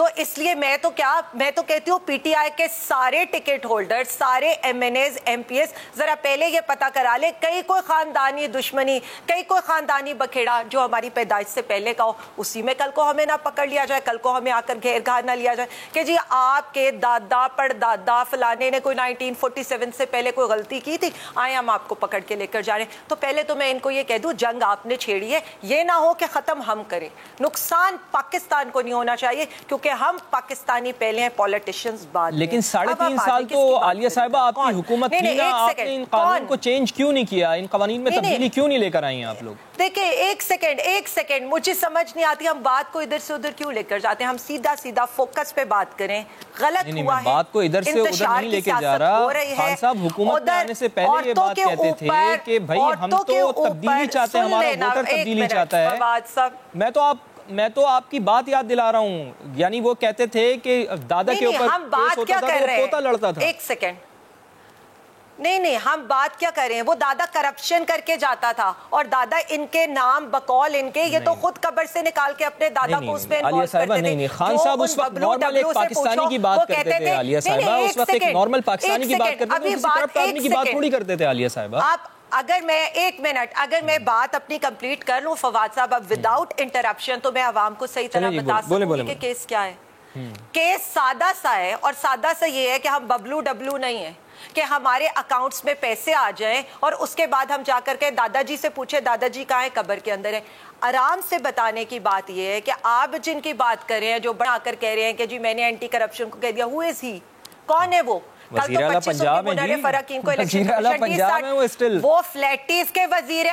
تو اس لیے میں تو کہتی ہوں پی ٹی آئی کے سارے ٹکٹ ہولڈر، سارے MNAs, MPs ذرا پہلے یہ پتا کرا لے کئی کوئی خاندانی دشمنی، کئی کوئی خاندانی بکھیڑا جو ہماری پیدائش سے پہلے کا ہو، اسی میں کل کو ہمیں نہ پکڑ لیا جائے، کل کو ہمیں آ کر گھیر گھار نہ لیا جائے کہ جی آپ کے دادا پڑدادا فلانے نے کوئی 1947 سے پہلے کوئی غلطی کی تھی، آئے ہم آپ کو پکڑ کے لے کر جا رہے ہیں۔ تو پہلے تو میں ان کو یہ کہہ دوں جنگ آپ نے چھیڑی ہے، یہ نہ ہو کہ ختم ہم کریں، نقصان پاکستان کو نہیں ہونا چاہیے کیونکہ ہم پاکستانی پہلے ہیں، پولیٹیشینز بعد۔ لیکن 3.5 سال تو عالیہ صاحبہ آپ کی حکومت تھی نا، آپ نے ان قانون کو چینج کیوں نہیں کیا، ان قوانین میں تبدیلی کیوں نہیں لے کر آئی ہیں آپ لوگ؟ دیکھیں ایک سیکنڈ مجھے سمجھ نہیں آتی ہم بات کو ادھر سے ادھر کیوں لے کر جاتے ہیں، ہم سیدھا فوکس پہ بات کریں۔ غلط ہوا ہے، بات کو ادھر سے ادھر نہیں لے کے جا رہا۔ خان صاحب حکومت میں آنے سے پہلے یہ بات کہتے تھے کہ بھائی ہم تو تبدیلی چاہتے ہیں، ہمارا ووٹر تبدیلی چاہتا ہے۔ میں تو آپ کی بات یاد دلا رہا ہوں، یعنی وہ کہتے تھے کہ دادا کے اوپر کیس ہوتا تھا تو وہ پوتا لڑتا تھا۔ ایک سیکنڈ، نہیں ہم بات کیا کر رہے ہیں، وہ دادا کرپشن کر کے جاتا تھا اور دادا ان کے نام بقول ان کے، یہ تو خود قبر سے نکال کے اپنے دادا کو اس میں انوالو کرتے تھے۔ خان صاحب اس وقت نارمل ایک پاکستانی کی بات کرتے تھے عالیہ صاحبہ، اس وقت ایک نارمل پاکستانی کی بات کرتے تھے، کسی طرف آدمی کی بات تھوڑی کرتے تھے عالیہ صاحبہ۔ اگر میں ایک منٹ اگر میں بات اپنی کمپلیٹ کر لوں فواد صاحب، اب وداؤٹ انٹرپشن تو میں عوام کو صحیح طرح بتا سکوں کہ کیس کیا ہے۔ کیس سادہ سا ہے، اور سادہ سا یہ ہے کہ ہم ببلو ڈبلو نہیں ہیں کہ ہمارے اکاؤنٹس میں پیسے آ جائیں اور اس کے بعد ہم جا کر کے دادا جی سے پوچھے دادا جی کہاں ہے، قبر کے اندر ہے۔ آرام سے بتانے کی بات یہ ہے کہ آپ جن کی بات کر رہے ہیں، جو بڑا کر کہہ رہے ہیں کہ جی میں نے اینٹی کرپشن کو کہہ دیا، ہو از ہی، کون ہے وہ؟ وزیر اعلیٰ پنجاب میں جی، وزیر اعلیٰ پنجاب میں وہ اسٹل، وہ فلیٹیز کے وزیر،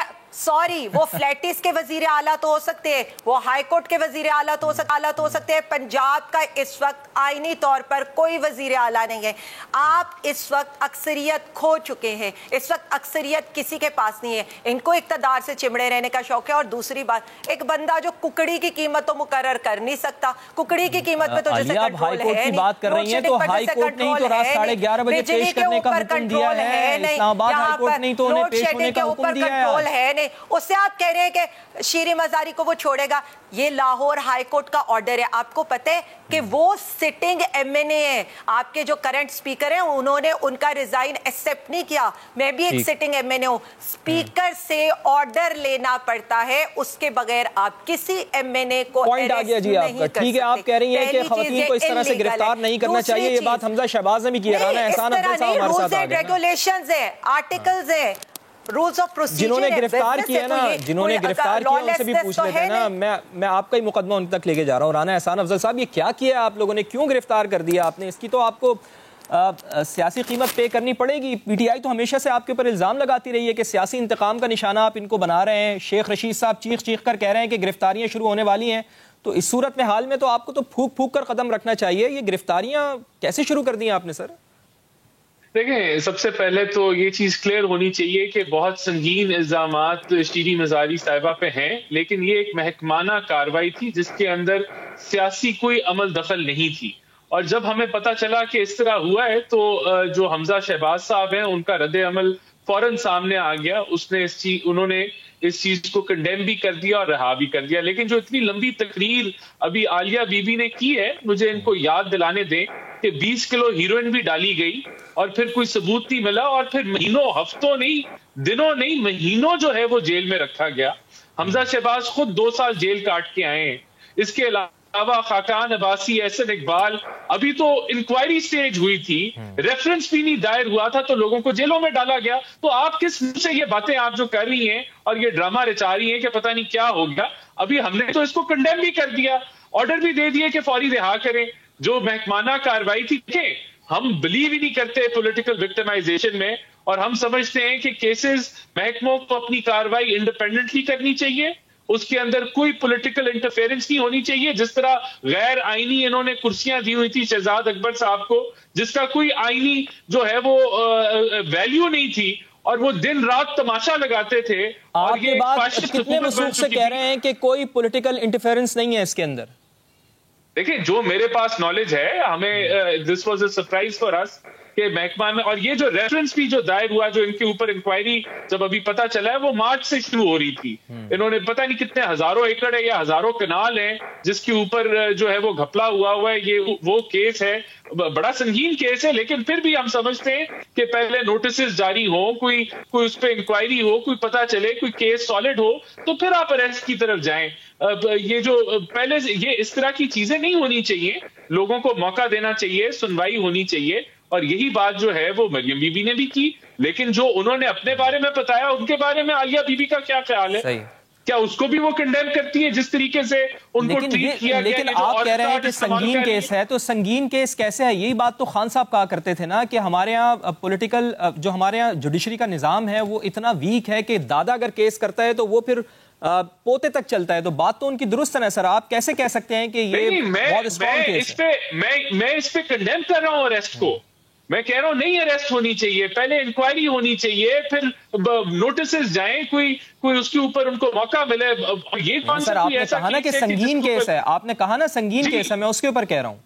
وہ فلیٹیز کے وزیر اعلیٰ تو ہو سکتے ہیں، وہ ہائی کورٹ کے وزیر اعلیٰ تو ہو سکتے ہیں۔ پنجاب کا اس وقت آئینی طور پر کوئی وزیر اعلیٰ نہیں ہے۔ آپ اس وقت اکثریت کھو چکے ہیں، اس وقت اکثریت کسی کے پاس نہیں ہے۔ ان کو اقتدار سے چمڑے رہنے کا شوق ہے۔ اور دوسری بات، ایک بندہ جو ککڑی کی قیمت تو مقرر کر نہیں سکتا، ککڑی کی قیمت پہ تو جیسے کنٹرول ہے نہیں، بات کر رہی ہیں تو ہائی کورٹ نہیں تو رات 11:30 بجے پیش کرنے کا حکم دیا ہے، اسلام آباد ہائی کورٹ نہیں تو انہیں پیش ہونے کا حکم دیا ہے۔ اس سے آپ کہہ رہے ہیں کہ شیریں مزاری کو وہ چھوڑے گا، یہ لاہور ہائی کورٹ کا آرڈر ہے۔ آپ کو پتہ ہے کہ وہ سٹنگ ایم این اے ہیں، آپ کے جو کرنٹ سپیکر ہیں انہوں نے ان کا ریزائن ایکسیپٹ نہیں کیا۔ میں بھی ایک سٹنگ ایم این اے ہوں، سپیکر سے آرڈر لینا پڑتا ہے، اس کے بغیر آپ کسی ایم این اے کو پوائنٹ آ گیا جی آپ کا، ٹھیک ہے۔ آپ کہہ رہی ہیں کہ خواتین کو اس طرح سے گرفتار نہیں کرنا چاہیے، یہ بات حمزہ شہباز نے بھی کی ہے، رانا احسان افضل صاحب ہمارے ساتھ آ گئے، ریگولیشنز ہیں، آرٹیکلز ہیں، رولز آف پروسیجر، جنہوں نے گرفتار کیا نا، جنہوں نے گرفتار کیا ان سے بھی پوچھ لیتے ہیں نا۔ میں آپ کا ہی مقدمہ ان تک لے کے جا رہا ہوں۔ رانا احسان افضل صاحب، یہ کیا کیا آپ لوگوں نے، کیوں گرفتار کر دیا آپ نے؟ اس کی تو آپ کو سیاسی قیمت پے کرنی پڑے گی۔ پی ٹی آئی تو ہمیشہ سے آپ کے اوپر الزام لگاتی رہی ہے کہ سیاسی انتقام کا نشانہ آپ ان کو بنا رہے ہیں۔ شیخ رشید صاحب چیخ کر کہہ رہے ہیں کہ گرفتاریاں شروع ہونے والی ہیں، تو اس صورت میں حال میں تو آپ کو تو پھونک کر قدم رکھنا چاہیے۔ یہ گرفتاریاں کیسے شروع کر دی آپ نے سر؟ دیکھیں، سب سے پہلے تو یہ چیز کلیئر ہونی چاہیے کہ بہت سنگین الزامات شیریں مزاری صاحبہ پہ ہیں، لیکن یہ ایک محکمانہ کارروائی تھی جس کے اندر سیاسی کوئی عمل دخل نہیں تھی۔ اور جب ہمیں پتہ چلا کہ اس طرح ہوا ہے تو جو حمزہ شہباز صاحب ہیں ان کا رد عمل فوراً سامنے آ گیا، انہوں نے اس چیز کو کنڈیم بھی کر دیا اور رہا بھی کر دیا۔ لیکن جو اتنی لمبی تقریر ابھی عالیہ بی بی نے کی ہے، مجھے ان کو یاد دلانے دیں کہ 20 کلو ہیروئن بھی ڈالی گئی اور پھر کوئی ثبوت نہیں ملا، اور پھر مہینوں، ہفتوں نہیں، دنوں نہیں، مہینوں جو ہے وہ جیل میں رکھا گیا۔ حمزہ شہباز خود 2 سال جیل کاٹ کے آئے ہیں۔ اس کے علاوہ خاقان عباسی، احسن اقبال، ابھی تو انکوائری سٹیج ہوئی تھی، ریفرنس بھی نہیں دائر ہوا تھا تو لوگوں کو جیلوں میں ڈالا گیا۔ تو آپ کس سے یہ باتیں آپ جو کر رہی ہیں اور یہ ڈرامہ رچا رہی ہیں کہ پتہ نہیں کیا ہو گیا؟ ابھی ہم نے تو اس کو کنڈیم بھی کر دیا، آرڈر بھی دے دیے کہ فوری رہا کریں۔ جو محکمانہ کارروائی تھی، کہ ہم بلیو ہی نہیں کرتے پولیٹیکل وکٹمائزیشن میں، اور ہم سمجھتے ہیں کہ کیسز محکموں کو اپنی کارروائی انڈیپینڈنٹلی کرنی چاہیے، اس کے اندر کوئی پولیٹیکل انٹرفیئرنس نہیں ہونی چاہیے۔ جس طرح غیر آئینی انہوں نے کرسیاں دی ہوئی تھی شہزاد اکبر صاحب کو، جس کا کوئی آئینی جو ہے وہ ویلیو نہیں تھی، اور وہ دن رات تماشا لگاتے تھے۔ آپ یہ بات کتنے وثوق سے کہہ رہے ہیں کہ کوئی پولیٹیکل انٹرفیئرنس نہیں ہے اس کے اندر؟ دیکھیں، جو میرے پاس نالج ہے، ہمیں this was a surprise for us کہ محکمہ میں, اور یہ جو ریفرنس بھی جو دائر ہوا, جو ان کے اوپر انکوائری جب ابھی پتا چلا ہے, وہ مارچ سے شروع ہو رہی تھی. انہوں نے پتہ نہیں کتنے ہزاروں ایکڑ ہے یا ہزاروں کنال ہیں جس کے اوپر جو ہے وہ گھپلا ہوا ہے. یہ وہ کیس ہے, بڑا سنگین کیس ہے, لیکن پھر بھی ہم سمجھتے ہیں کہ پہلے نوٹسز جاری ہوں, کوئی اس پہ انکوائری ہو, کوئی پتہ چلے, کوئی کیس سالڈ ہو, تو پھر آپ اریسٹ کی طرف جائیں. یہ جو پہلے یہ اس طرح کی چیزیں نہیں ہونی چاہیے, لوگوں کو موقع دینا چاہیے, سنوائی ہونی چاہیے. اور یہی بات جو ہے وہ مریم بی بی نے بھی کی, لیکن جو انہوں نے اپنے بارے میں بتایا, ان کے بارے میں عالیہ بی بی کا کیا خیال ہے؟ کیا اس کو بھی وہ کنڈیم کرتی ہے جس طریقے سے ان کو ٹریٹ کیا گیا؟ لیکن آپ کہہ رہے ہیں کہ سنگین کیس ہے, تو سنگین کیس کیسے ہے؟ یہی بات تو خان صاحب کہا کرتے تھے نا کہ ہمارے ہاں پولیٹیکل جو ہمارے ہاں جوڈیشری کا نظام ہے وہ اتنا ویک ہے کہ دادا اگر کیس کرتا ہے تو وہ پھر پوتے تک چلتا ہے. تو بات تو ان کی درست ہے نا سر, آپ کیسے کہہ سکتے ہیں کہ یہ بہت اسٹرانگ کیس ہے؟ میں اس پہ کنڈیم کر رہا ہوں اریسٹ کو. میں کہہ رہا ہوں نہیں اریسٹ ہونی چاہیے, پہلے انکوائری ہونی چاہیے, پھر نوٹسز جائیں, کوئی اس کے اوپر ان کو موقع ملے. یہ سر آپ نے کہا نا کہ سنگین کیس ہے, آپ نے کہا نا سنگین کیس ہے, میں اس کے اوپر کہہ رہا ہوں.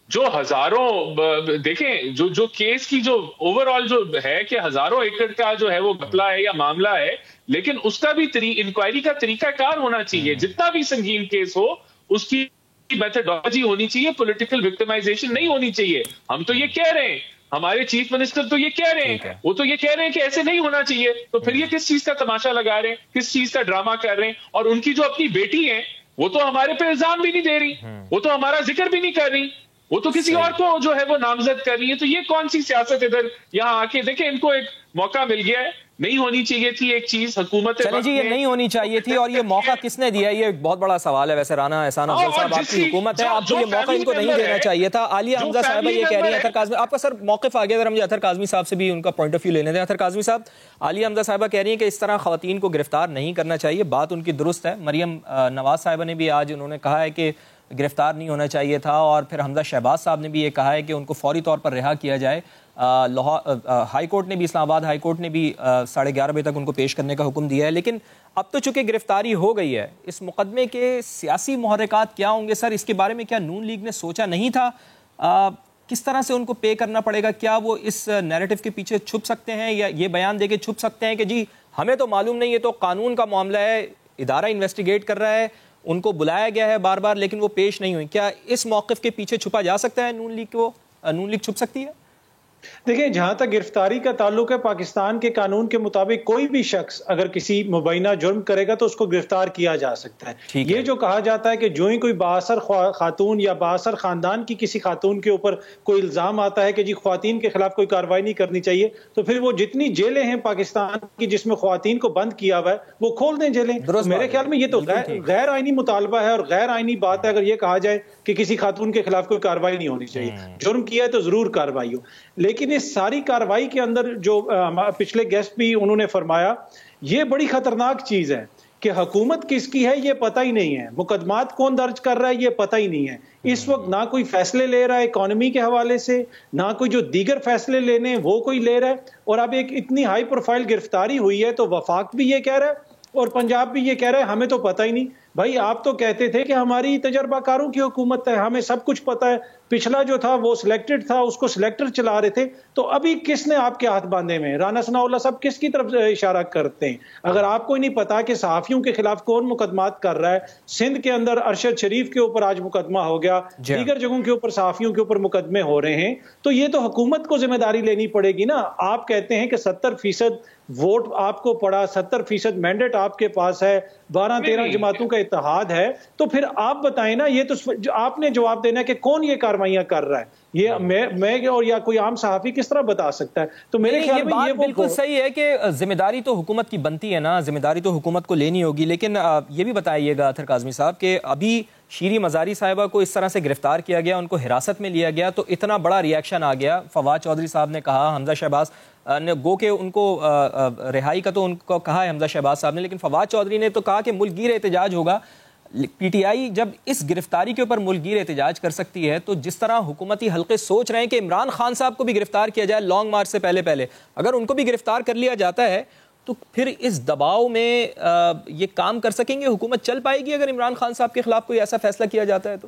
جو ہزاروں دیکھیں جو کیس کی جو اوور آل جو ہے کہ ہزاروں ایکڑ کا جو ہے وہ گھپلا ہے یا معاملہ ہے, لیکن اس کا بھی انکوائری کا طریقہ کار ہونا چاہیے. جتنا بھی سنگین کیس ہو اس کی میتھڈالوجی ہونی چاہیے, پولیٹیکل وکٹمائزیشن نہیں ہونی چاہیے. ہم تو یہ کہہ رہے ہیں, ہمارے چیف منسٹر تو یہ کہہ رہے ہیں, وہ تو یہ کہہ رہے ہیں کہ ایسے نہیں ہونا چاہیے. تو پھر یہ کس چیز کا تماشا لگا رہے ہیں, کس چیز کا ڈرامہ کر رہے ہیں؟ اور ان کی جو اپنی بیٹی ہے وہ تو ہمارے پہ الزام بھی نہیں دے رہی, وہ تو ہمارا ذکر بھی نہیں کر رہی, وہ تو کسی اور کو جو ہے وہ نامزد کر رہی ہے. تو یہ کون سی سیاست ادھر یہاں آ کے دیکھیں, ان کو ایک موقع مل گیا ہے, نہیں ہونی چاہیے تھی ایک چیز حکومت. چلیں جی, یہ نہیں ہونی چاہیے تھی, اور یہ موقع کس نے دیا ہے یہ بہت بڑا سوال ہے. ویسے رانا احسان افضل صاحب آپ کی حکومت ہے, آپ کو یہ موقع ان کو نہیں دینا چاہیے تھا. عالیہ حمزہ صاحبہ یہ کہہ رہی ہیں, اطہر کاظمی آپ کا سر موقف آگے, اگر ہم اطہر کاظمی صاحب سے بھی ان کا پوائنٹ آف ویو لینے دیں. اطہر کاظمی صاحب, عالیہ حمزہ صاحبہ کہہ رہی ہیں کہ اس طرح خواتین کو گرفتار نہیں کرنا چاہیے, بات ان کی درست ہے. مریم نواز صاحبہ نے بھی آج انہوں نے کہا ہے کہ گرفتار نہیں ہونا چاہیے تھا, اور پھر حمزہ شہباز صاحب نے بھی یہ کہا ہے کہ ان کو فوری طور پر رہا کیا جائے. ہائی کورٹ نے بھی, اسلام آباد ہائی کورٹ نے بھی 11:30 بجے تک ان کو پیش کرنے کا حکم دیا ہے. لیکن اب تو چونکہ گرفتاری ہو گئی ہے, اس مقدمے کے سیاسی محرکات کیا ہوں گے سر؟ اس کے بارے میں کیا نون لیگ نے سوچا نہیں تھا؟ کس طرح سے ان کو پے کرنا پڑے گا؟ کیا وہ اس نیریٹو کے پیچھے چھپ سکتے ہیں, یا یہ بیان دے کے چھپ سکتے ہیں کہ جی ہمیں تو معلوم نہیں, یہ تو قانون کا معاملہ ہے, ادارہ انویسٹیگیٹ کر رہا ہے, ان کو بلایا گیا ہے بار بار لیکن وہ پیش نہیں ہوئی؟ کیا اس موقف کے پیچھے چھپا جا سکتا ہے نون لیگ چھپ سکتی ہے؟ دیکھیں, جہاں تک گرفتاری کا تعلق ہے, پاکستان کے قانون کے مطابق کوئی بھی شخص اگر کسی مبینہ جرم کرے گا تو اس کو گرفتار کیا جا سکتا ہے. یہ جو کہا جاتا ہے کہ جو ہی کوئی بااثر خاتون یا بااثر خاندان کی کسی خاتون کے اوپر کوئی الزام آتا ہے کہ جی خواتین کے خلاف کوئی کارروائی نہیں کرنی چاہیے, تو پھر وہ جتنی جیلیں ہیں پاکستان کی جس میں خواتین کو بند کیا ہوا ہے وہ کھول دیں جیلیں. میرے خیال میں یہ تو غیر آئینی مطالبہ ہے اور غیر آئینی بات ہے اگر یہ کہا جائے کہ کسی خاتون کے خلاف کوئی کارروائی نہیں ہونی چاہیے. جرم کیا ہے تو ضرور کارروائی ہو, لیکن اس ساری کارروائی کے اندر جو پچھلے گیسٹ بھی انہوں نے فرمایا, یہ بڑی خطرناک چیز ہے کہ حکومت کس کی ہے یہ پتہ ہی نہیں ہے, مقدمات کون درج کر رہا ہے یہ پتہ ہی نہیں ہے. اس وقت نہ کوئی فیصلے لے رہا ہے اکانومی کے حوالے سے, نہ کوئی جو دیگر فیصلے لینے ہیں وہ کوئی لے رہا ہے. اور اب ایک اتنی ہائی پروفائل گرفتاری ہوئی ہے تو وفاق بھی یہ کہہ رہا ہے اور پنجاب بھی یہ کہہ رہا ہے ہمیں تو پتہ ہی نہیں. بھائی آپ تو کہتے تھے کہ ہماری تجربہ کاروں کی حکومت ہے, ہمیں سب کچھ پتہ ہے, پچھلا جو تھا وہ سلیکٹڈ تھا, اس کو سلیکٹر چلا رہے تھے, تو ابھی کس نے آپ کے ہاتھ باندھے میں؟ رانا ثناء اللہ صاحب کس کی طرف اشارہ کرتے ہیں؟ اگر آپ کو نہیں پتا کہ صحافیوں کے خلاف کون مقدمات کر رہا ہے, سندھ کے اندر ارشد شریف کے اوپر آج مقدمہ ہو گیا, دیگر جگہوں کے اوپر صحافیوں کے اوپر مقدمے ہو رہے ہیں, تو یہ تو حکومت کو ذمہ داری لینی پڑے گی نا. آپ کہتے ہیں کہ 70% ووٹ آپ کو پڑا, 70% مینڈیٹ آپ کے پاس ہے, 12-13 جماعتوں کا اتحاد ہے, تو پھر آپ بتائیں نا, یہ تو آپ نے جواب دینا ہے کہ کون یہ کارروائیاں کر رہا ہے. یہ میں اور یا کوئی عام صحافی کس طرح بتا سکتا ہے؟ تو میرے خیال میں یہ بالکل صحیح ہے کہ ذمہ داری تو حکومت کی بنتی ہے نا, ذمہ داری تو حکومت کو لینی ہوگی. لیکن یہ بھی بتائیے گا اطہر کاظمی صاحب کہ ابھی شیریں مزاری صاحبہ کو اس طرح سے گرفتار کیا گیا, ان کو حراست میں لیا گیا, تو اتنا بڑا ریاکشن آ گیا. فواد چودھری صاحب نے کہا, حمزہ شہباز نے گو کہ ان کو رہائی کا تو ان کو کہا ہے حمزہ شہباز صاحب نے, لیکن فواد چودھری نے تو کہا کہ ملک گیر احتجاج ہوگا. پی ٹی آئی جب اس گرفتاری کے اوپر ملک گیر احتجاج کر سکتی ہے, تو جس طرح حکومتی حلقے سوچ رہے ہیں کہ عمران خان صاحب کو بھی گرفتار کیا جائے لانگ مارچ سے پہلے, اگر ان کو بھی گرفتار کر لیا جاتا ہے تو پھر اس دباؤ میں یہ کام کر سکیں گے؟ حکومت چل پائے گی اگر عمران خان صاحب کے خلاف کوئی ایسا فیصلہ کیا جاتا ہے تو؟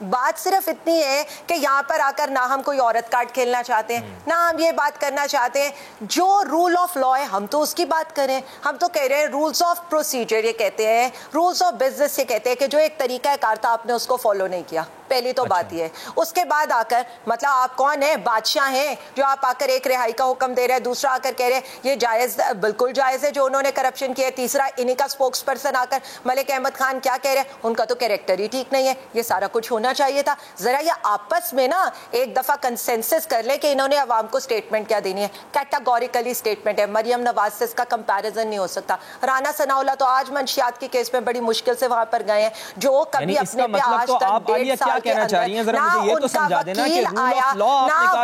بات صرف اتنی ہے کہ یہاں پر آ کر نہ ہم کوئی عورت کارڈ کھیلنا چاہتے ہیں، نہ ہم یہ بات کرنا چاہتے ہیں جو رول آف لا ہے ہم تو اس کی بات کریں. ہم تو کہہ رہے ہیں رولز آف پروسیجر یہ کہتے ہیں، رولز آف بزنس یہ کہتے ہیں کہ جو ایک طریقہ کار تھا آپ نے اس کو فالو نہیں کیا. پہلی تو بات یہ ہے. اس کے بعد آ کر مطلب آپ کون ہیں؟ بادشاہ ہیں جو آپ آ کر ایک رہائی کا حکم دے رہے ہیں، دوسرا آ کر کہہ رہے ہیں یہ جائز، بالکل جائز ہے جو انہوں نے کرپشن کیا ہے. تیسرا انہی کا اسپوکس پرسن آ کر ملک احمد خان کیا کہہ رہے ہیں؟ ان کا تو کیریکٹر ہی ٹھیک نہیں ہے. یہ سارا کچھ ہونا چاہیے تھا. ذرا یہ آپس میں نا ایک دفعہ کنسنسس کر لیں کہ انہوں نے عوام کو اسٹیٹمنٹ کیا دینی ہے. کیٹاگوریکلی اسٹیٹمنٹ ہے. مریم نواز سے اس کا کمپیریزن نہیں ہو سکتا. رانا ثناء اللہ تو آج منشیات کے کیس میں بڑی مشکل سے وہاں پر گئے ہیں، جو کبھی اپنے پہ آج تک 1.5 سال کے اندر نہ ان کا وکیل آیا نہ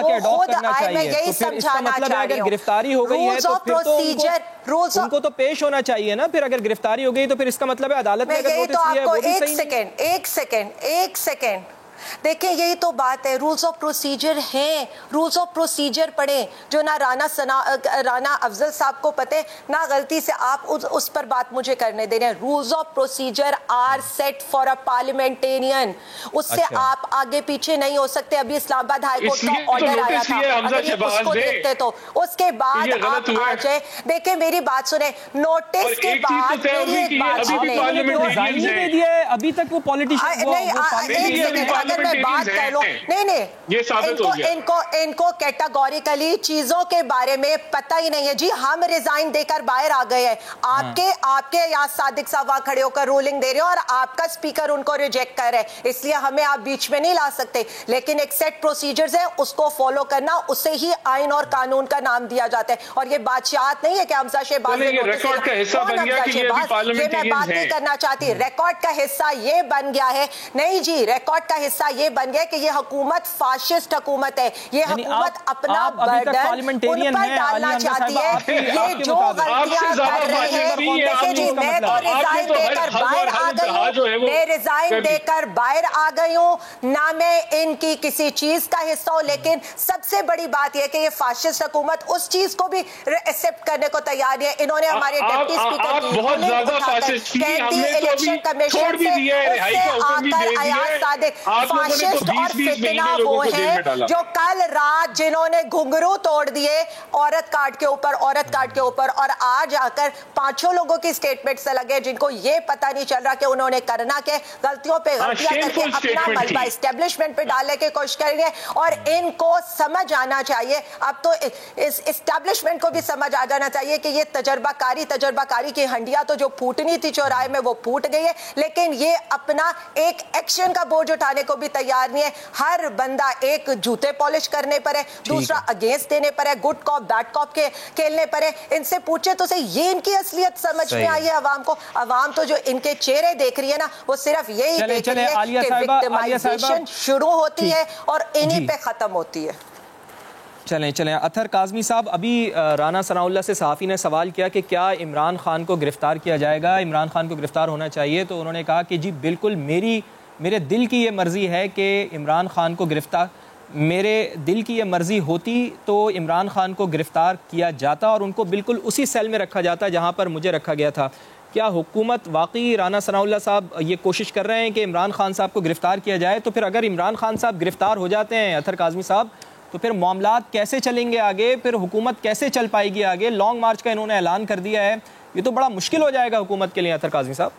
وہ خود آئے. میں یہی سمجھانا چاہ رہی ہوں گرفتاری ہو گئی ہے تو پھر تو ان کو تو پیش ہونا چاہیے نا. پھر اگر گرفتاری ہو گئی تو پھر اس کا مطلب ہے عدالت میں یہی تو آپ کو ایک سیکنڈ دیکھیں، یہی تو بات ہے. رولز آف پروسیجر ہیں، رولز آف پروسیجر پڑھیں جو نہ رانا افضل صاحب کو پتہ ہے نہ غلطی سے آپ اس پر بات مجھے کرنے دے رہے ہیں. Rules of procedure are set for a parliamentarian. اس سے آپ آگے پیچھے نہیں ہو سکتے. ابھی اسلام آباد ہائی کورٹ کا آرڈر آیا تھا، اگر یہ اس کو دیکھتے تو اس کے بعد آپ آ جائیں. دیکھیں میری بات سنیں، نوٹس کے بعد میری ایک بات سنیں. ابھی تک وہ پولیٹیشین میں بات کر لوں نہیں ان کو کیٹاگوریکلی چیزوں کے بارے میں پتہ ہی نہیں ہے. جی ہم ریزائن دے کر باہر آ گئے ہیں. آپ کے یا صادق صاحب وہاں کھڑے ہو کر رولنگ دے رہے ہیں اور آپ کا اسپیکر ان کو ریجیکٹ کر رہے ہیں، اس لیے ہمیں آپ بیچ میں نہیں لا سکتے. لیکن ایک سیٹ پروسیجرز ہے، اس کو فالو کرنا، اسے ہی آئین اور قانون کا نام دیا جاتا ہے. اور یہ بادشاہت نہیں ہے کہ حمزہ شہباز یہ میں بات نہیں کرنا چاہتی. ریکارڈ کا حصہ یہ بن گیا ہے. نہیں جی، ریکارڈ کا حصہ یہ بن گیا کہ یہ حکومت فاشسٹ حکومت ہے. یہ حکومت اپنا برڈن ان پر ڈالنا چاہتی ہے. یہ جو غلطیاں کر رہے ہیں، دیکھیں جی میں تو ریزائن دے کر باہر آ گئی ہوں، میں ریزائن دے کر باہر آ گئی ہوں، نہ میں ان کی کسی چیز کا حصہ ہوں. لیکن سب سے بڑی بات یہ کہ یہ فاشسٹ حکومت اس چیز کو بھی ایکسپٹ کرنے کو تیار ہے. انہوں نے ہمارے ڈپٹی اسپیکر کی رولنگ اٹھا کر کہتی الیکشن کمیشن سے اس سے آ کر ایاز صادق فاشسٹ اور فتنہ وہ ہیں جو کل رات جنہوں نے گھنگرو توڑ دیے عورت کارڈ کے اوپر اور آج آ کر 5 لوگوں کی سٹیٹمنٹ سے لگے جن کو یہ پتہ نہیں چل رہا کہ انہوں نے کرنا کہ غلطیوں پہ غلطیاں کر کے اپنا ملبہ اسٹیبلشمنٹ پہ ڈالنے کی کوشش کریں گے. اور ان کو سمجھ آنا چاہیے، اب تو اس اسٹیبلشمنٹ کو بھی سمجھ آ جانا چاہیے کہ یہ تجربہ کاری کی ہنڈیاں تو جو پھوٹنی تھی چوراہے میں وہ پھوٹ گئی ہے. لیکن یہ اپنا ایک ایکشن کا بوجھ اٹھانے کو بھی تیار نہیں ہے. ہر بندہ ایک جوتے پالش کرنے پر ہے، دوسرا اگینسٹ دینے پر ہے، گڈ کاپ بیڈ کاپ کے کھیلنے پر ہے. ان سے پوچھے تو یہ ان کی اصلیت سمجھ میں آئی ہے عوام کو. عوام تو جو ان کے چہرے دیکھ رہی ہے نا وہ صرف یہی دیکھ رہی ہے کہ وکٹمائزیشن شروع ہوتی ہے اور انہی پہ ختم ہوتی ہے. چلیں اطہر کاظمی صاحب، ابھی رانا ثناء اللہ سے صحافی نے سوال کیا کہ کیا عمران خان کو گرفتار کیا جائے گا، عمران خان کو گرفتار ہونا چاہیے، تو انہوں نے کہا کہ جی بالکل میرے دل کی یہ مرضی ہے کہ عمران خان کو گرفتار، میرے دل کی یہ مرضی ہوتی تو عمران خان کو گرفتار کیا جاتا اور ان کو بالکل اسی سیل میں رکھا جاتا جہاں پر مجھے رکھا گیا تھا. کیا حکومت واقعی رانا ثناء اللہ صاحب یہ کوشش کر رہے ہیں کہ عمران خان صاحب کو گرفتار کیا جائے؟ تو پھر اگر عمران خان صاحب گرفتار ہو جاتے ہیں اطہر کاظمی صاحب تو پھر معاملات کیسے چلیں گے آگے؟ پھر حکومت کیسے چل پائے گی آگے؟ لانگ مارچ کا انہوں نے اعلان کر دیا ہے، یہ تو بڑا مشکل ہو جائے گا حکومت کے لیے اطہر کاظمی صاحب.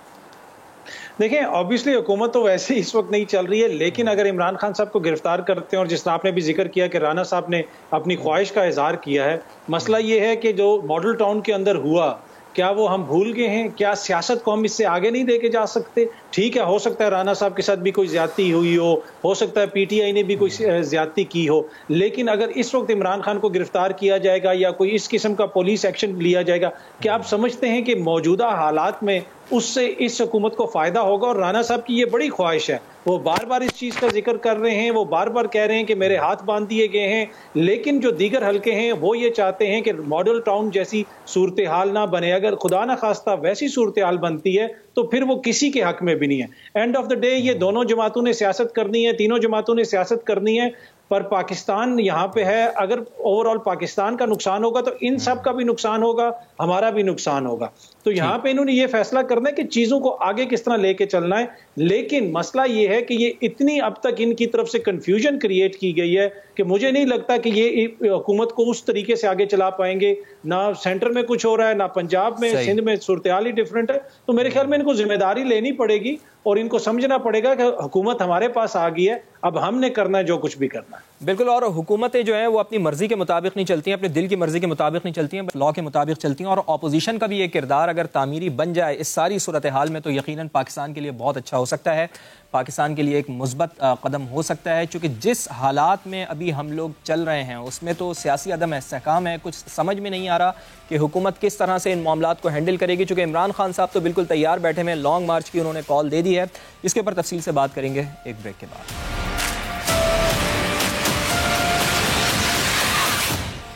دیکھیں obviously حکومت تو ویسے اس وقت نہیں چل رہی ہے، لیکن اگر عمران خان صاحب کو گرفتار کرتے ہیں اور جس طرح آپ نے بھی ذکر کیا کہ رانا صاحب نے اپنی خواہش کا اظہار کیا ہے، مسئلہ یہ ہے کہ جو ماڈل ٹاؤن کے اندر ہوا کیا وہ ہم بھول گئے ہیں؟ کیا سیاست کو ہم اس سے آگے نہیں دے کے جا سکتے؟ ٹھیک ہے، ہو سکتا ہے رانا صاحب کے ساتھ بھی کوئی زیادتی ہوئی ہو سکتا ہے پی ٹی آئی نے بھی کوئی زیادتی کی ہو، لیکن اگر اس وقت عمران خان کو گرفتار کیا جائے گا یا کوئی اس قسم کا پولیس ایکشن لیا جائے گا، کیا آپ سمجھتے ہیں کہ موجودہ حالات میں اس سے اس حکومت کو فائدہ ہوگا؟ اور رانا صاحب کی یہ بڑی خواہش ہے، وہ بار بار اس چیز کا ذکر کر رہے ہیں، وہ بار بار کہہ رہے ہیں کہ میرے ہاتھ باندھ دیے گئے ہیں، لیکن جو دیگر حلقے ہیں وہ یہ چاہتے ہیں کہ ماڈل ٹاؤن جیسی صورتحال نہ بنے. اگر خدا نہ خواستہ ویسی صورتحال بنتی ہے تو پھر وہ کسی کے حق میں بھی نہیں ہے. اینڈ آف دا ڈے یہ دونوں جماعتوں نے سیاست کرنی ہے، تینوں جماعتوں نے سیاست کرنی ہے. پر پاکستان یہاں پہ ہے. اگر اوور آل پاکستان کا نقصان ہوگا تو ان سب کا بھی نقصان ہوگا, ہمارا بھی نقصان ہوگا. تو یہاں پہ انہوں نے یہ فیصلہ کرنا ہے کہ چیزوں کو آگے کس طرح لے کے چلنا ہے. لیکن مسئلہ یہ ہے کہ یہ اتنی اب تک ان کی طرف سے کنفیوژن کریٹ کی گئی ہے کہ مجھے نہیں لگتا کہ یہ حکومت کو اس طریقے سے آگے چلا پائیں گے. نہ سینٹر میں کچھ ہو رہا ہے, نہ پنجاب میں, سندھ میں صورتحال ہی ڈفرینٹ ہے. تو میرے خیال میں ان کو ذمہ داری لینی پڑے گی اور ان کو سمجھنا پڑے گا کہ حکومت ہمارے پاس آ گئی ہے, اب ہم نے کرنا ہے جو کچھ بھی کرنا ہے. بالکل. اور حکومتیں جو ہیں وہ اپنی مرضی کے مطابق نہیں چلتی ہیں, اپنے دل کی مرضی کے مطابق نہیں چلتی ہیں, لا کے مطابق چلتی ہیں. اور اپوزیشن کا بھی یہ کردار اگر تعمیری بن جائے اس ساری صورتحال میں تو یقیناً پاکستان کے لیے بہت اچھا ہو سکتا ہے, پاکستان کے لیے ایک مثبت قدم ہو سکتا ہے. چونکہ جس حالات میں ابھی ہم لوگ چل رہے ہیں اس میں تو سیاسی عدم استحکام ہے, کچھ سمجھ میں نہیں آ رہا کہ حکومت کس طرح سے ان معاملات کو ہینڈل کرے گی. چونکہ عمران خان صاحب تو بالکل تیار بیٹھے ہیں, لانگ مارچ کی انہوں نے کال دے دی ہے. اس کے اوپر تفصیل سے بات کریں گے ایک بریک کے بعد.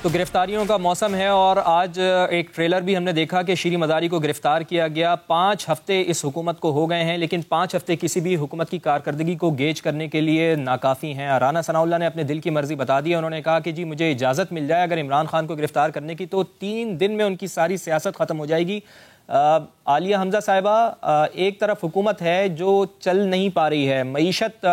تو گرفتاریوں کا موسم ہے اور آج ایک ٹریلر بھی ہم نے دیکھا کہ شیریں مزاری کو گرفتار کیا گیا. 5 ہفتے اس حکومت کو ہو گئے ہیں, لیکن 5 ہفتے کسی بھی حکومت کی کارکردگی کو گیج کرنے کے لیے ناکافی ہیں. رانا ثناء اللہ نے اپنے دل کی مرضی بتا دی. انہوں نے کہا کہ جی مجھے اجازت مل جائے اگر عمران خان کو گرفتار کرنے کی تو 3 دن میں ان کی ساری سیاست ختم ہو جائے گی. عالیہ حمزہ صاحبہ, ایک طرف حکومت ہے جو چل نہیں پا رہی ہے, معیشت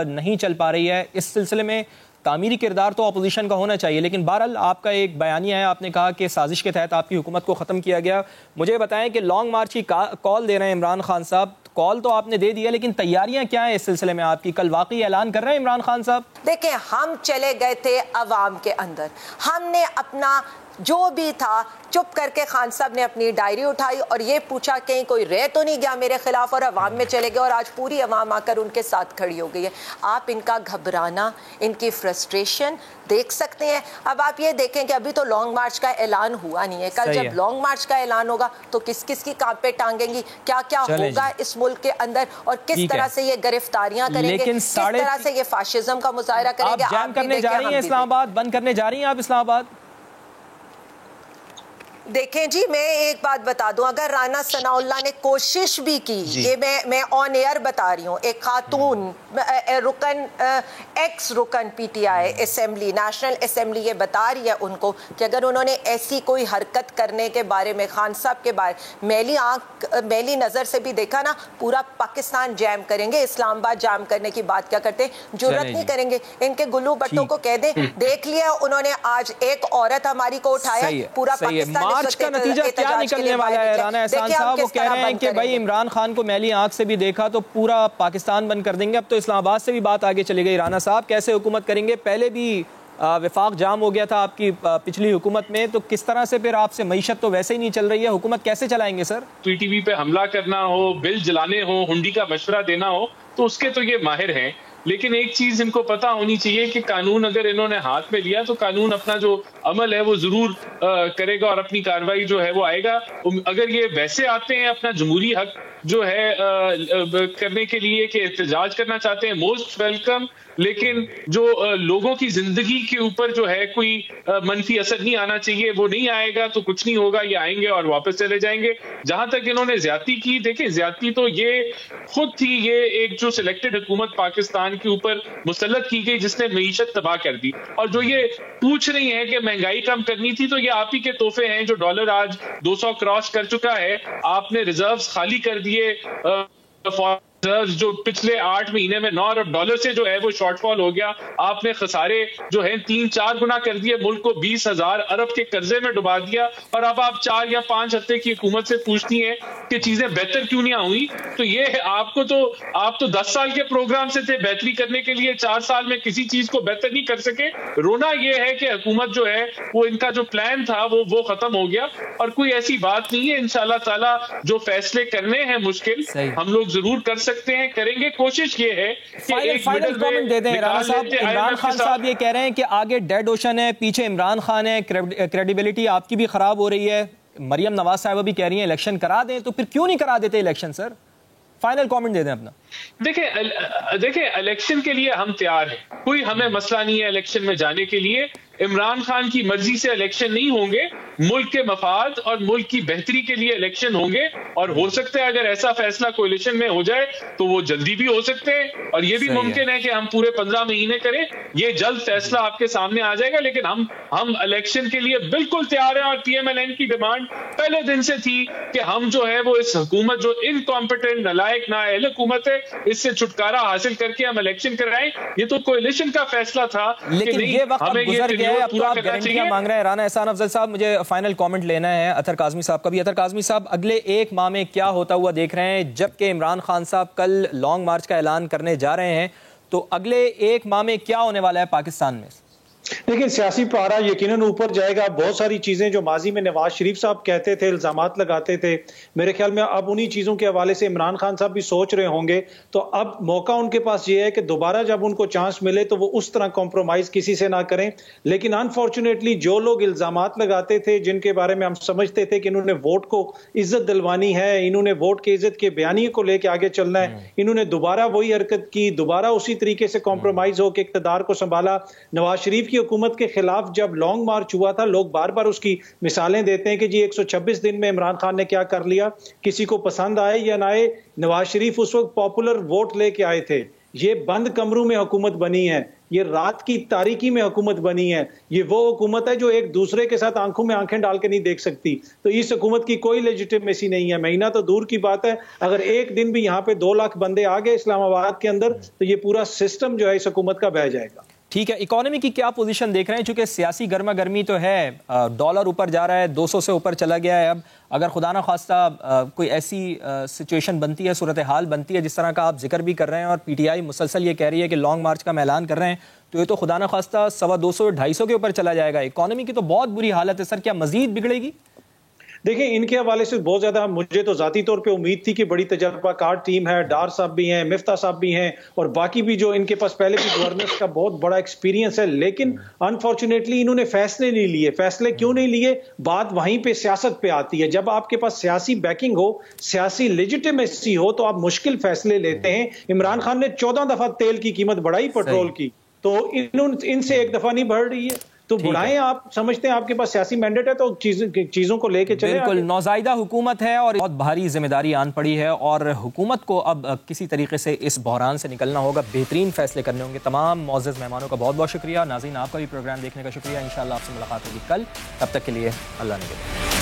نہیں چل پا رہی ہے, اس سلسلے میں تعمیری کردار تو اپوزیشن کا ہونا چاہیے. لیکن بہرحال آپ کا ایک بیانیہ ہے, آپ نے کہا کہ سازش کے تحت آپ کی حکومت کو ختم کیا گیا. مجھے بتائیں کہ لانگ مارچ کی کال دے رہے ہیں عمران خان صاحب, کال تو آپ نے دے دیا لیکن تیاریاں کیا ہیں اس سلسلے میں آپ کی؟ کل واقعی اعلان کر رہے ہیں عمران خان صاحب؟ دیکھیں, ہم چلے گئے تھے عوام کے اندر, ہم نے اپنا جو بھی تھا چپ کر کے خان صاحب نے اپنی ڈائری اٹھائی اور یہ پوچھا کہیں کوئی رہ تو نہیں گیا میرے خلاف, اور عوام میں چلے گئے اور آج پوری عوام آ کر ان کے ساتھ کھڑی ہو گئی ہے. آپ ان کا گھبرانا, ان کی فرسٹریشن دیکھ سکتے ہیں. اب آپ یہ دیکھیں کہ ابھی تو لانگ مارچ کا اعلان ہوا نہیں ہے, کل جب لانگ مارچ کا اعلان ہوگا تو کس کس کی کانپیں ٹانگیں گی, کیا کیا ہوگا اس ملک کے اندر, اور کس طرح سے یہ گرفتاریاں کریں گے, کس طرح سے یہ فاشزم کا مظاہرہ کریں گے. آپ جام کرنے جا رہی ہیں اسلام آباد, بند کرنے جا رہی ہیں آپ اسلام آباد؟ دیکھیں جی, میں ایک بات بتا دوں, اگر رانا ثناء اللہ نے کوشش بھی کی, یہ میں آن ایئر بتا رہی ہوں, ایک خاتون رکن ایکس رکن P T I assembly, national assembly, یہ بتا رہی ہے ان کو کہ اگر انہوں نے ایسی کوئی حرکت کرنے کے بارے میں خان صاحب کے بارے میلی نظر سے بھی دیکھا نا, پورا پاکستان جام کریں گے. اسلام آباد جام کرنے کی بات کیا کرتے ہیں, جرات نہیں کریں گے. ان کے گلو بٹوں کو کہہ دیں, دیکھ لیا انہوں نے آج ایک عورت ہماری کو اٹھایا, پورا پاکستان مارچ کا نتیجہ کیا نکلنے والا ہے؟ رانا احسان صاحب وہ کہہ رہے ہیں کہ بھائی عمران خان کو میلی آنکھ سے بھی دیکھا تو پورا پاکستان بند کر دیں گے. اب تو اسلام آباد سے بھی بات آگے چلی گئی. رانا صاحب کیسے حکومت کریں گے؟ پہلے بھی وفاق جام ہو گیا تھا آپ کی پچھلی حکومت میں, تو کس طرح سے پھر آپ سے معیشت تو ویسے ہی نہیں چل رہی ہے, حکومت کیسے چلائیں گے سر؟ پی ٹی وی پہ حملہ کرنا ہو, بل جلانے ہو, ہنڈی کا مشورہ دینا ہو, تو اس کے تو یہ ماہر ہیں. لیکن ایک چیز ان کو پتا ہونی چاہیے کہ قانون اگر انہوں نے ہاتھ میں لیا تو قانون اپنا جو عمل ہے وہ ضرور کرے گا اور اپنی کارروائی جو ہے وہ آئے گا. اگر یہ ویسے آتے ہیں اپنا جمہوری حق جو ہے کرنے کے لیے کہ احتجاج کرنا چاہتے ہیں, موسٹ ویلکم. لیکن جو لوگوں کی زندگی کے اوپر جو ہے کوئی منفی اثر نہیں آنا چاہیے, وہ نہیں آئے گا تو کچھ نہیں ہوگا. یہ آئیں گے اور واپس چلے جائیں گے. جہاں تک انہوں نے زیادتی کی, دیکھیں زیادتی تو یہ خود تھی, یہ ایک جو سلیکٹڈ حکومت پاکستان کے اوپر مسلط کی گئی جس نے معیشت تباہ کر دی. اور جو یہ پوچھ رہی ہیں کہ مہنگائی کم کرنی تھی, تو یہ آپ ہی کے تحفے ہیں. جو ڈالر آج 200 کراس کر چکا ہے, آپ نے ریزروز خالی کر دیے, جو پچھلے 8 مہینے میں 9 ارب ڈالر سے جو ہے وہ شارٹ فال ہو گیا. آپ نے خسارے جو ہیں 3-4 گنا کر دیے, ملک کو 20,000 ارب کے قرضے میں ڈبا دیا. اور اب آپ 4 یا 5 ہفتے کی حکومت سے پوچھتی ہیں کہ چیزیں بہتر کیوں نہیں ہوئی. تو یہ آپ تو 10 سال کے پروگرام سے تھے بہتری کرنے کے لیے, 4 سال میں کسی چیز کو بہتر نہیں کر سکے. رونا یہ ہے کہ حکومت جو ہے وہ ان کا جو پلان تھا وہ ختم ہو گیا. اور کوئی ایسی بات نہیں ہے, انشاءاللہ تعالی جو فیصلے کرنے ہیں مشکل, ہم لوگ ضرور کر سکتے ہیں, کریں گے. کوشش یہ ہے کہ فائنل کامنٹ دے دیں رانا صاحب. عمران خان صاحب یہ کہہ رہے ہیں کہ آگے ڈیڈ اوشن ہے, پیچھے عمران خان ہے, کریڈیبلٹی آپ کی بھی خراب ہو رہی ہے. مریم نواز صاحبہ بھی کہہ رہی ہیں الیکشن کرا دیں, تو پھر کیوں نہیں کرا دیتے الیکشن سر؟ فائنل کامنٹ دے دیں اپنا. دیکھیں الیکشن کے لیے ہم تیار ہیں، کوئی ہمیں مسئلہ نہیں ہے الیکشن میں جانے کے لیے. عمران خان کی مرضی سے الیکشن نہیں ہوں گے، ملک کے مفاد اور ملک کی بہتری کے لیے الیکشن ہوں گے، اور ہو سکتا ہے اگر ایسا فیصلہ کولیشن میں ہو جائے تو وہ جلدی بھی ہو سکتے ہیں، اور یہ بھی ممکن ہے کہ ہم پورے 15 مہینے کریں. یہ جلد فیصلہ آپ کے سامنے آ جائے گا، لیکن ہم الیکشن کے لیے بالکل تیار ہیں. اور پی ایم ایل این کی ڈیمانڈ پہلے دن سے تھی کہ ہم جو ہے وہ اس حکومت جو انکمپیٹنٹ، نالائق، نااہل حکومت ہے، اس سے چھٹکارا حاصل کر کے ہم الیکشن کرائیں. یہ تو کولیشن کا فیصلہ تھا، لیکن یہ وقت اب گزر گیا ہے، اب تو آپ گارنٹیاں مانگ رہے ہیں. رانا احسان افضل صاحب، مجھے فائنل کامنٹ لینا ہے اطہر کاظمی صاحب کا بھی. اطہر کاظمی صاحب، اگلے ایک ماہ میں کیا ہوتا ہوا دیکھ رہے ہیں؟ جبکہ عمران خان صاحب کل لانگ مارچ کا اعلان کرنے جا رہے ہیں، تو اگلے ایک ماہ میں کیا ہونے والا ہے پاکستان میں؟ لیکن سیاسی پارا یقیناً اوپر جائے گا. بہت ساری چیزیں جو ماضی میں نواز شریف صاحب کہتے تھے، الزامات لگاتے تھے، میرے خیال میں اب انہی چیزوں کے حوالے سے عمران خان صاحب بھی سوچ رہے ہوں گے. تو اب موقع ان کے پاس یہ ہے کہ دوبارہ جب ان کو چانس ملے تو وہ اس طرح کمپرومائز کسی سے نہ کریں. لیکن انفارچونیٹلی جو لوگ الزامات لگاتے تھے، جن کے بارے میں ہم سمجھتے تھے کہ انہوں نے ووٹ کو عزت دلوانی ہے، انہوں نے ووٹ کی عزت کے بیانیے کو لے کے آگے چلنا ہے، انہوں نے دوبارہ وہی حرکت کی، دوبارہ اسی طریقے سے کمپرومائز ہو کے اقتدار کو سنبھالا. نواز شریف کی حکومت کے خلاف جب لانگ مارچ ہوا تھا، لوگ بار بار اس کی مثالیں دیتے ہیں کہ جی 126 دن میں عمران خان نے کیا کر لیا. کسی کو پسند آئے یا نہ آئے، نواز شریف اس وقت پاپولر ووٹ لے کے آئے تھے. یہ بند کمروں میں حکومت بنی ہے، یہ رات کی تاریکی میں حکومت بنی ہے. یہ وہ حکومت ہے جو ایک دوسرے کے ساتھ آنکھوں میں آنکھیں ڈال کے نہیں دیکھ سکتی. تو اس حکومت کی کوئی لیجیٹیمیسی نہیں ہے. مہینہ تو دور کی بات ہے، اگر ایک دن بھی یہاں پہ 2 لاکھ بندے آ گئے اسلام آباد کے اندر تو یہ پورا سسٹم جو ہے اس حکومت کا بہہ جائے گا. ٹھیک ہے، اکانومی کی کیا پوزیشن دیکھ رہے ہیں؟ چونکہ سیاسی گرما گرمی تو ہے، ڈالر اوپر جا رہا ہے، 200 سے اوپر چلا گیا ہے. اب اگر خدا نہ خواستہ کوئی ایسی سچویشن بنتی ہے، صورتحال بنتی ہے جس طرح کا آپ ذکر بھی کر رہے ہیں، اور پی ٹی آئی مسلسل یہ کہہ رہی ہے کہ لانگ مارچ کا ہم اعلان کر رہے ہیں، تو یہ تو خدا نہ خواستہ 250 250 کے اوپر چلا جائے گا. اکانومی کی تو بہت بری حالت ہے سر، کیا مزید بگڑے گی؟ دیکھیں ان کے حوالے سے بہت زیادہ مجھے تو ذاتی طور پہ امید تھی کہ بڑی تجربہ کار ٹیم ہے، ڈار صاحب بھی ہیں، مفتاح صاحب بھی ہیں، اور باقی بھی جو ان کے پاس پہلے بھی گورننس کا بہت بڑا ایکسپیرینس ہے. لیکن انفارچونیٹلی انہوں نے فیصلے نہیں لیے. فیصلے کیوں نہیں لیے؟ بات وہیں پہ سیاست پہ آتی ہے. جب آپ کے پاس سیاسی بیکنگ ہو، سیاسی لیجیٹیمیسی ہو، تو آپ مشکل فیصلے لیتے ہیں. عمران خان نے 14 دفعہ تیل کی قیمت بڑھائی، پیٹرول کی، تو ان سے ایک دفعہ نہیں بڑھ رہی ہے. تو بڑھائیں. آپ سمجھتے ہیں آپ کے پاس سیاسی مینڈیٹ ہے تو چیزوں کو لے کے چلیں. بالکل نوزائیدہ حکومت ہے اور بہت بھاری ذمہ داری آن پڑی ہے، اور حکومت کو اب کسی طریقے سے اس بحران سے نکلنا ہوگا، بہترین فیصلے کرنے ہوں گے. تمام معزز مہمانوں کا بہت بہت شکریہ. ناظرین آپ کا بھی پروگرام دیکھنے کا شکریہ. انشاءاللہ آپ سے ملاقات ہوگی کل. تب تک کے لیے اللہ نگہدار.